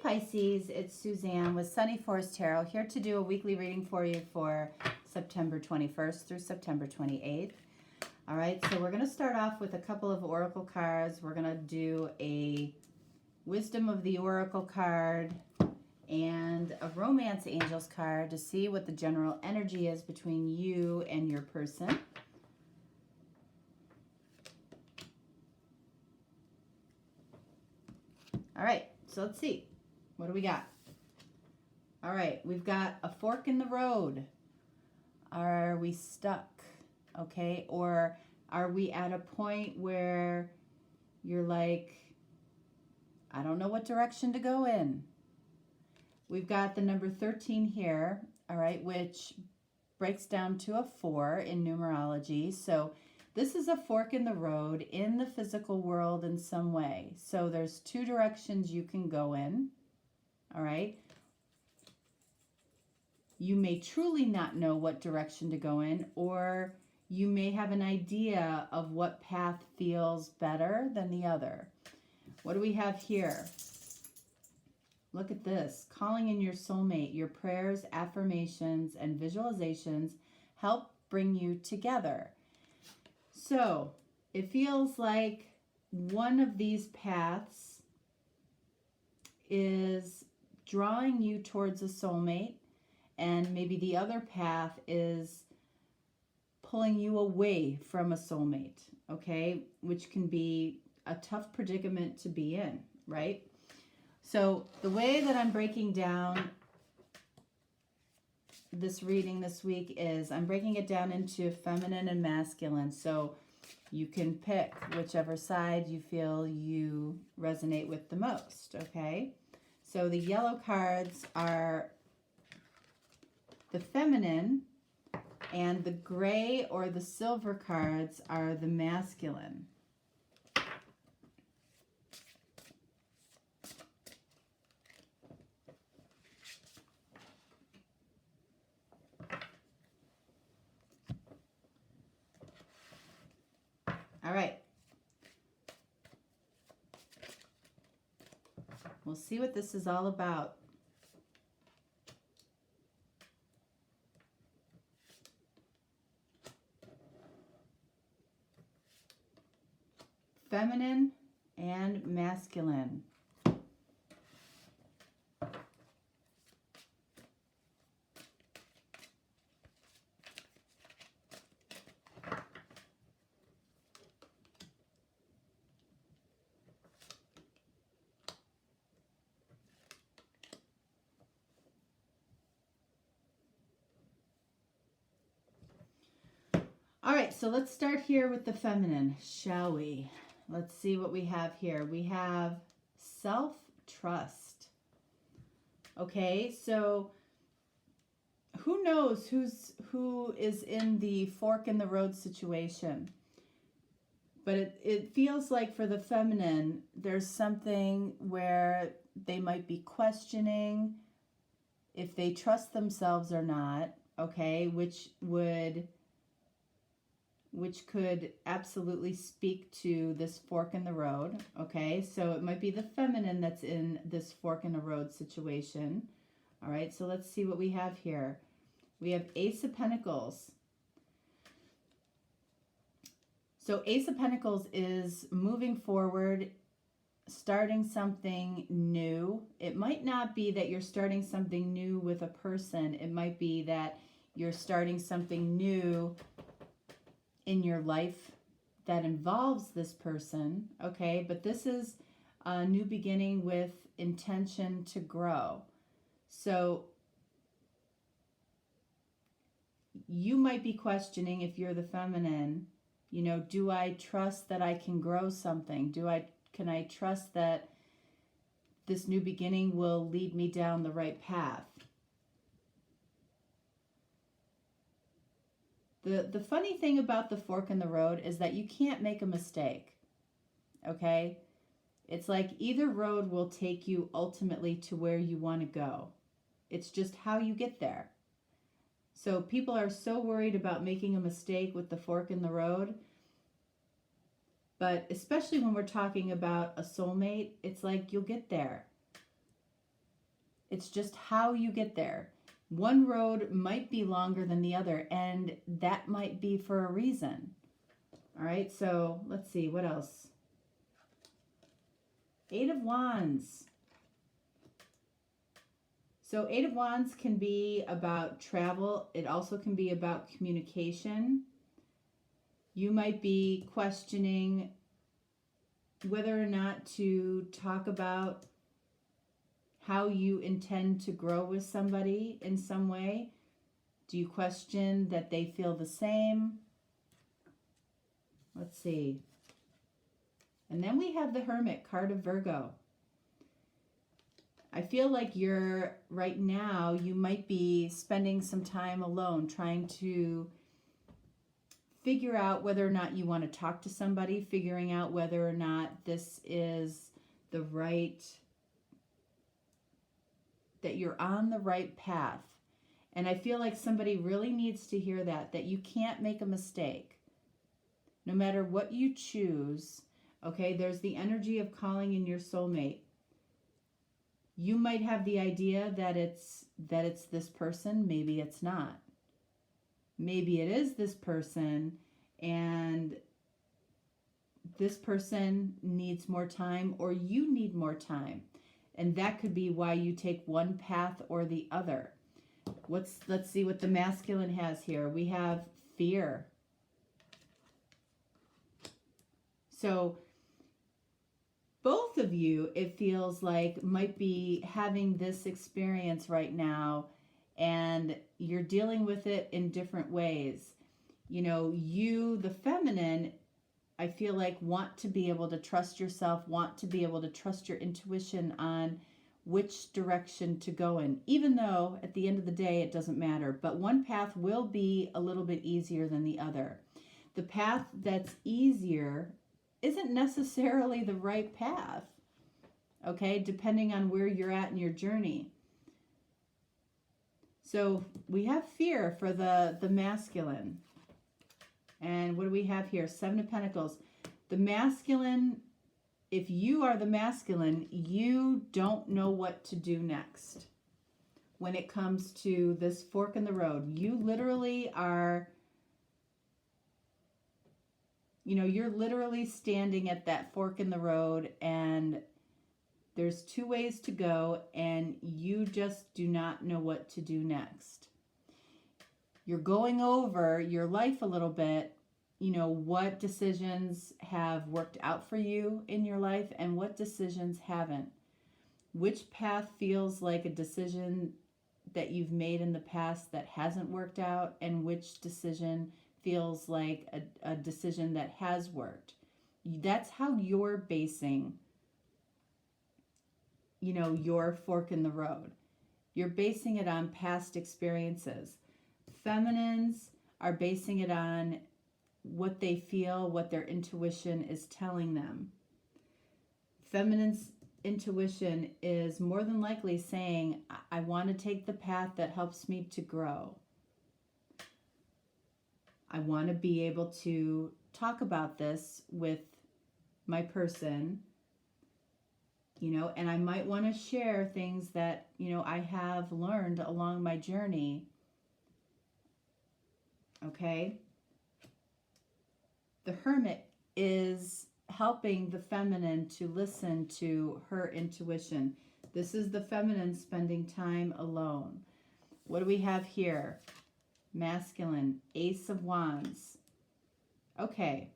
Pisces, it's Suzanne with Sunny Forest Tarot, here to do a weekly reading for you for September 21st through September 28th. All right, so we're going to start off with a couple of oracle cards. We're going to do a Wisdom of the Oracle card and a Romance Angels card to see what the general energy is between you and your person. All right, so let's see. What do we got? All right, we've got a fork in the road. Are we stuck? Okay, or are we at a point where you're like, I don't know what direction to go in? We've got the number 13 here, all right, which breaks down to a 4 in numerology. So this is a fork in the road in the physical world in some way. So there's two directions you can go in, all right? You may truly not know what direction to go in, or you may have an idea of what path feels better than the other. What do we have here? Look at this. Calling in your soulmate. Your prayers, affirmations, and visualizations help bring you together. So it feels like one of these paths is drawing you towards a soulmate, and maybe the other path is pulling you away from a soulmate, okay? Which can be a tough predicament to be in, right? So the way that I'm breaking down this reading this week is I'm breaking it down into feminine and masculine. So you can pick whichever side you feel you resonate with the most, okay? So the yellow cards are the feminine, and the gray or the silver cards are the masculine. All right. We'll see what this is all about. Feminine and masculine. All right, so let's start here with the feminine, shall we? Let's see what we have here. We have self-trust. Okay, so who knows who is in the fork in the road situation? But it feels like for the feminine, there's something where they might be questioning if they trust themselves or not, okay, which could absolutely speak to this fork in the road, okay? So it might be the feminine that's in this fork in the road situation. All right, so let's see what we have here. We have Ace of Pentacles. So Ace of Pentacles is moving forward, starting something new. It might not be that you're starting something new with a person. It might be that you're starting something new in your life that involves this person, okay? But this is a new beginning with intention to grow. So you might be questioning, if you're the feminine, you know, do I trust that I can grow something? Can I trust that this new beginning will lead me down the right path? The funny thing about the fork in the road is that you can't make a mistake, okay? It's like either road will take you ultimately to where you want to go. It's just how you get there. So people are so worried about making a mistake with the fork in the road. But especially when we're talking about a soulmate, it's like you'll get there. It's just how you get there. One road might be longer than the other, and that might be for a reason. All right, so let's see, what else? Eight of Wands. So Eight of Wands can be about travel. It also can be about communication. You might be questioning whether or not to talk about how you intend to grow with somebody in some way. Do you question that they feel the same? Let's see. And then we have the Hermit, card of Virgo. I feel like you're, right now, you might be spending some time alone trying to figure out whether or not you want to talk to somebody, figuring out whether or not this is the right, that you're on the right path. And I feel like somebody really needs to hear that you can't make a mistake. No matter what you choose, okay, there's the energy of calling in your soulmate. You might have the idea that it's this person, maybe it's not. Maybe it is this person, and this person needs more time, or you need more time. And that could be why you take one path or the other. Let's see what the masculine has here. We have fear. So both of you, it feels like, might be having this experience right now, and you're dealing with it in different ways. You know, you, the feminine, I feel like, want to be able to trust yourself, want to be able to trust your intuition on which direction to go in, even though at the end of the day it doesn't matter. But one path will be a little bit easier than the other. The path that's easier isn't necessarily the right path, okay, depending on where you're at in your journey. So we have fear for the masculine. And what do we have here? Seven of Pentacles. The masculine, if you are the masculine, you don't know what to do next. When it comes to this fork in the road, you literally are, you know, you're literally standing at that fork in the road, and there's two ways to go, and you just do not know what to do next. You're going over your life a little bit, you know, what decisions have worked out for you in your life and what decisions haven't. Which path feels like a decision that you've made in the past that hasn't worked out, and which decision feels like a decision that has worked. That's how you're basing, you know, your fork in the road. You're basing it on past experiences. Feminines are basing it on what they feel, what their intuition is telling them. Feminine's intuition is more than likely saying, I want to take the path that helps me to grow. I want to be able to talk about this with my person, you know, and I might want to share things that, you know, I have learned along my journey. Okay? The Hermit is helping the feminine to listen to her intuition. This is the feminine spending time alone. What do we have here? Masculine, Ace of Wands. Okay.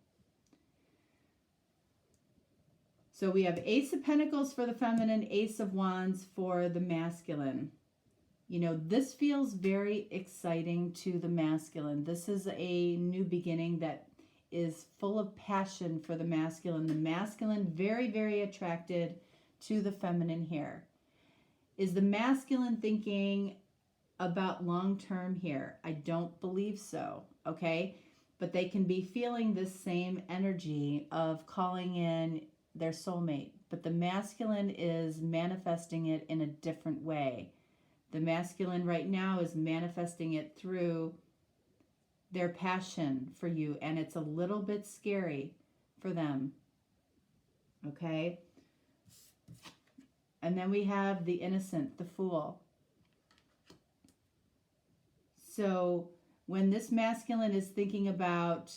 So we have Ace of Pentacles for the feminine, Ace of Wands for the masculine. You know, this feels very exciting to the masculine. This is a new beginning that is full of passion for the masculine. The masculine, very, very attracted to the feminine here. Is the masculine thinking about long-term here? I don't believe so, okay? But they can be feeling this same energy of calling in their soulmate. But the masculine is manifesting it in a different way. The masculine right now is manifesting it through their passion for you, and it's a little bit scary for them, okay? And then we have the innocent, the fool. So when this masculine is thinking about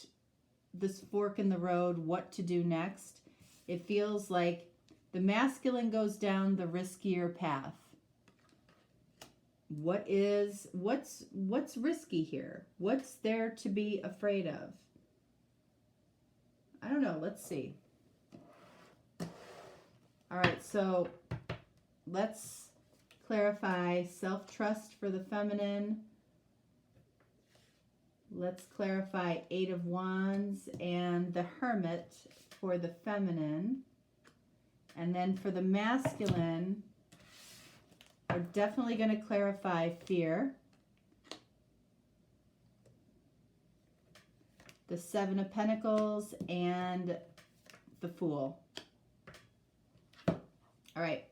this fork in the road, what to do next, it feels like the masculine goes down the riskier path. What's risky here? What's there to be afraid of? I don't know. Let's see. All right, so let's clarify self-trust for the feminine. Let's clarify 8 of Wands and the Hermit for the feminine. And then for the masculine, we're definitely going to clarify fear. The 7 of Pentacles and the Fool. All right,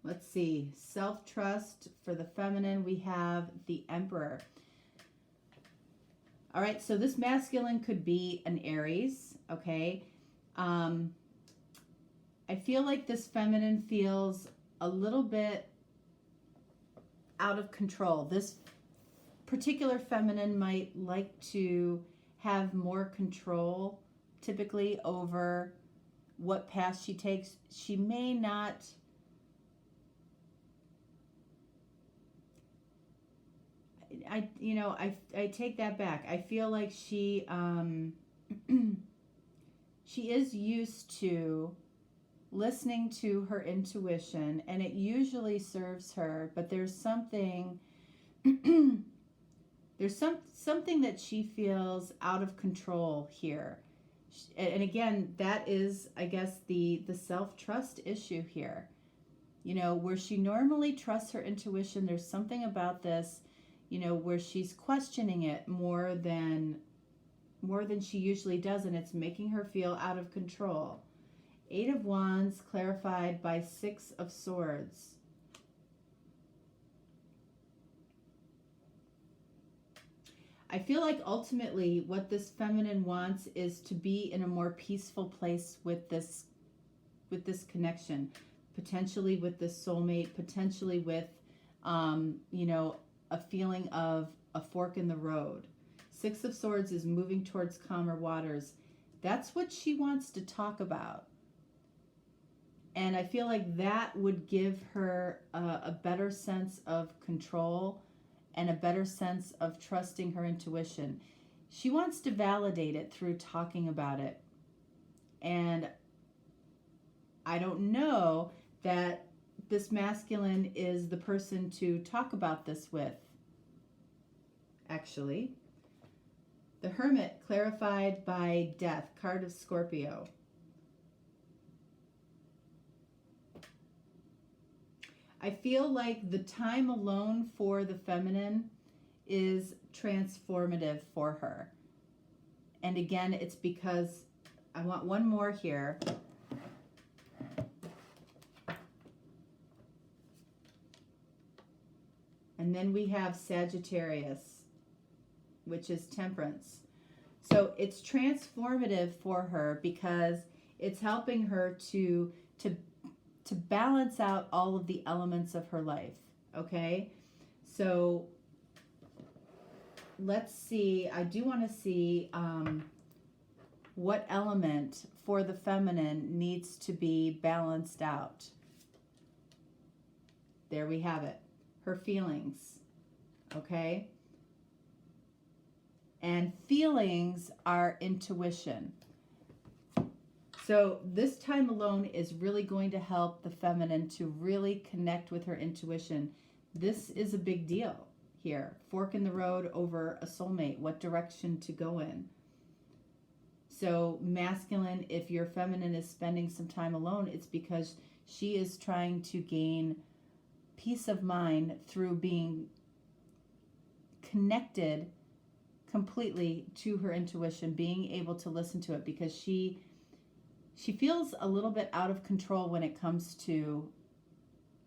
let's see. Self-trust for the feminine, we have the Emperor. All right, so this masculine could be an Aries, okay? I feel like this feminine feels a little bit out of control. This particular feminine might like to have more control, typically, over what path she takes. She may not... I take that back. I feel like she she is used to listening to her intuition, and it usually serves her, but there's something something that she feels out of control here. And again, that is, I guess, the self-trust issue here. You know, where she normally trusts her intuition, there's something about this, you know, where she's questioning it more than she usually does, and it's making her feel out of control. 8 of Wands clarified by 6 of Swords. I feel like ultimately what this feminine wants is to be in a more peaceful place with this connection, potentially with this soulmate, potentially with, you know, a feeling of a fork in the road. 6 of Swords is moving towards calmer waters. That's what she wants to talk about. And I feel like that would give her a better sense of control and a better sense of trusting her intuition. She wants to validate it through talking about it. And I don't know that this masculine is the person to talk about this with, actually. The Hermit clarified by Death, card of Scorpio. I feel like the time alone for the feminine is transformative for her. And again, it's because I want one more here. And then we have Sagittarius, which is Temperance. So it's transformative for her because it's helping her to balance out all of the elements of her life, okay? So let's see. I do want to see what element for the feminine needs to be balanced out. There we have it. Her feelings, okay? And feelings are intuition. So this time alone is really going to help the feminine to really connect with her intuition. This is a big deal here. Fork in the road over a soulmate. What direction to go in? So masculine, if your feminine is spending some time alone, it's because she is trying to gain peace of mind through being connected completely to her intuition, being able to listen to it, because she feels a little bit out of control when it comes to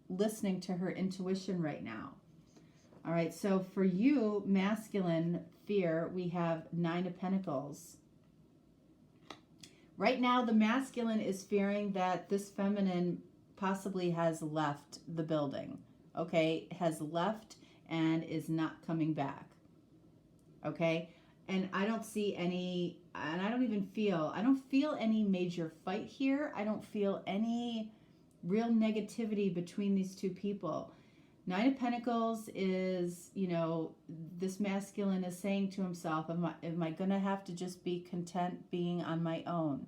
listening to her intuition right now. All right, so for you, masculine fear, we have 9 of Pentacles. Right now, the masculine is fearing that this feminine possibly has left the building, okay? Has left and is not coming back, okay? And I don't see any, and I don't feel any major fight here. I don't feel any real negativity between these two people. Nine of Pentacles is, you know, this masculine is saying to himself, am I going to have to just be content being on my own?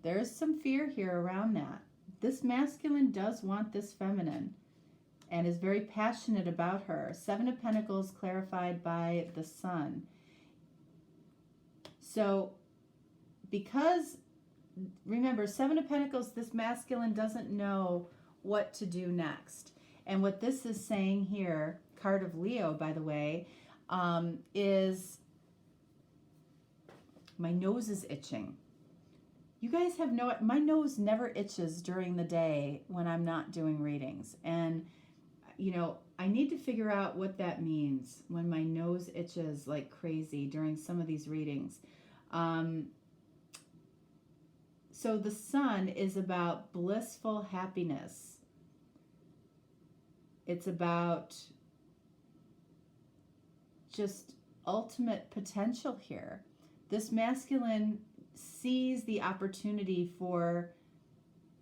There's some fear here around that. This masculine does want this feminine and is very passionate about her. Seven of Pentacles clarified by the Sun. So, because, remember, Seven of Pentacles, this masculine doesn't know what to do next. And what this is saying here, card of Leo, by the way, is my nose is itching. You guys have my nose never itches during the day when I'm not doing readings. And, you know, I need to figure out what that means when my nose itches like crazy during some of these readings. So the Sun is about blissful happiness. It's about just ultimate potential here. This masculine sees the opportunity for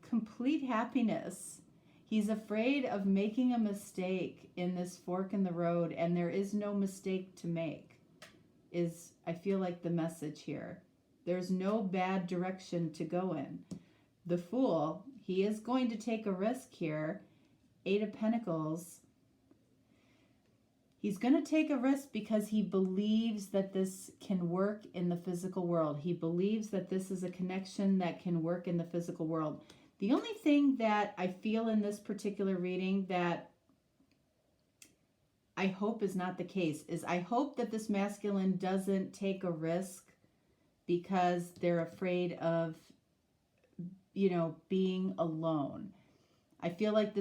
complete happiness. He's afraid of making a mistake in this fork in the road, and there is no mistake to make, is I feel like the message here. There's no bad direction to go in. The Fool, he is going to take a risk here. Eight of Pentacles. He's going to take a risk because he believes that this can work in the physical world. He believes that this is a connection that can work in the physical world. The only thing that I feel in this particular reading that I hope is not the case is I hope that this masculine doesn't take a risk because they're afraid of, you know, being alone. I feel like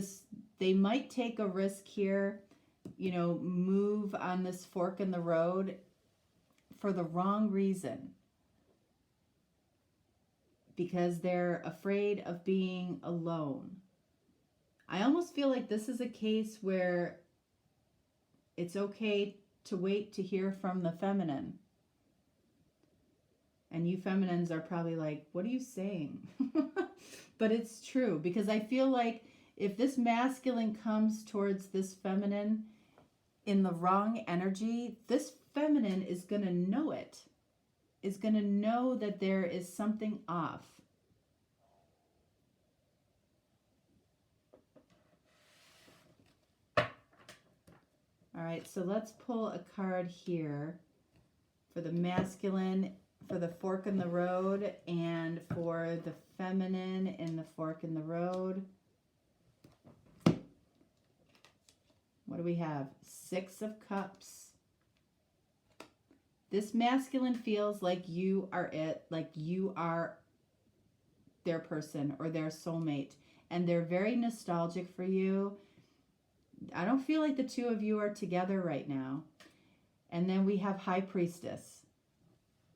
they might take a risk here, you know, move on this fork in the road for the wrong reason. Because they're afraid of being alone. I almost feel like this is a case where it's okay to wait to hear from the feminine. And you feminines are probably like, what are you saying? But it's true, because I feel like if this masculine comes towards this feminine in the wrong energy, this feminine is going to know it, is going to know that there is something off. All right, so let's pull a card here for the masculine, for the fork in the road, and for the feminine in the fork in the road. What do we have? Six of Cups. This masculine feels like you are it, like you are their person or their soulmate, and they're very nostalgic for you. I don't feel like the two of you are together right now. And then we have High Priestess.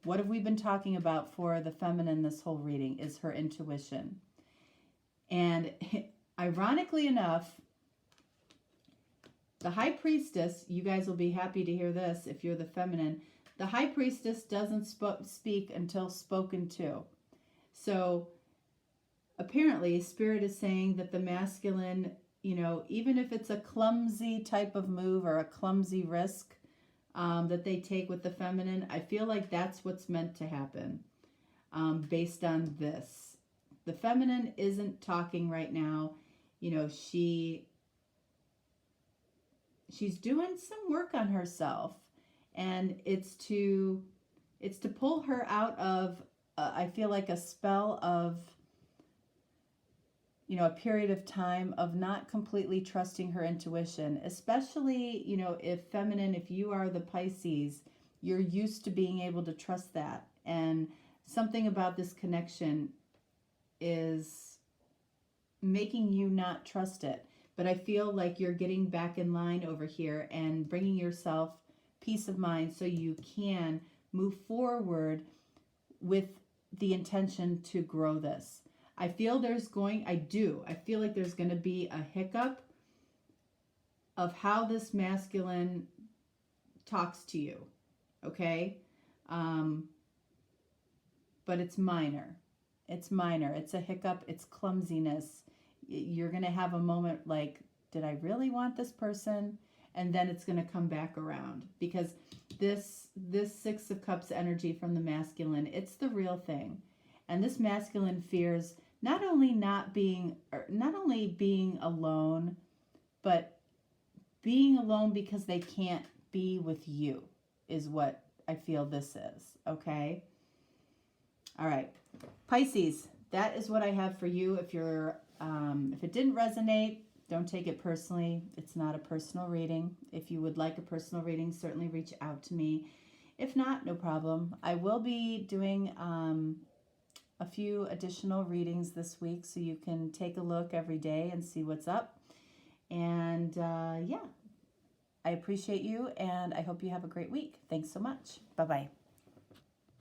What have we been talking about for the feminine this whole reading is her intuition. And ironically enough, the High Priestess, you guys will be happy to hear this if you're the feminine, the High Priestess doesn't speak until spoken to. So apparently Spirit is saying that the masculine, you know, even if it's a clumsy type of move or a clumsy risk that they take with the feminine, I feel like that's what's meant to happen based on this. The feminine isn't talking right now. You know, she's doing some work on herself, and it's to pull her out of I feel like a spell of, you know, a period of time of not completely trusting her intuition, especially, you know, if feminine, if you are the Pisces, you're used to being able to trust that. And something about this connection is making you not trust it. But I feel like you're getting back in line over here and bringing yourself peace of mind so you can move forward with the intention to grow this. I feel there's going, I feel like there's going to be a hiccup of how this masculine talks to you, okay? But it's minor. It's minor. It's a hiccup. It's clumsiness. You're going to have a moment like, did I really want this person? And then it's going to come back around, because this Six of Cups energy from the masculine, it's the real thing. And this masculine fears not only being alone, but being alone because they can't be with you is what I feel this is, okay? All right, Pisces, that is what I have for you. If you're, if it didn't resonate, don't take it personally. It's not a personal reading. If you would like a personal reading, certainly reach out to me. If not, no problem. I will be doing a few additional readings this week, so you can take a look every day and see what's up. And yeah, I appreciate you, and I hope you have a great week. Thanks so much. Bye-bye.